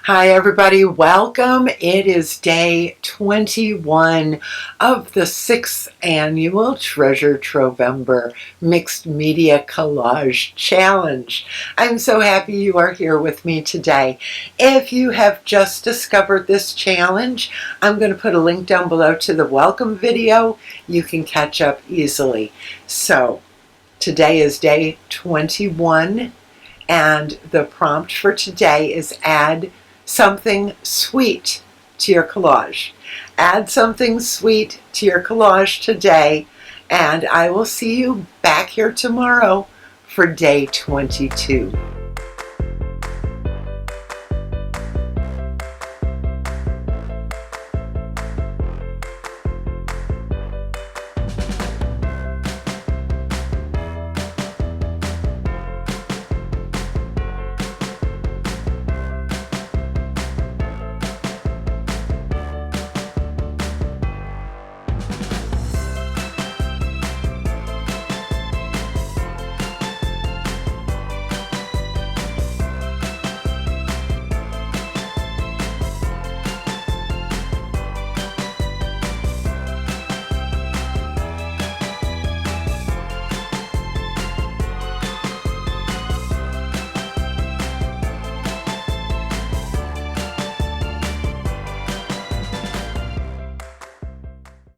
Hi everybody, welcome. It is day 21 of the 6th annual Treasure Trovember Mixed Media Collage Challenge. I'm so happy you are here with me today. If you have just discovered this challenge, I'm going to put a link down below to the welcome video. You can catch up easily. So today is day 21 and the prompt for today is add something sweet to your collage. Add something sweet to your collage today, and I will see you back here tomorrow for day 22.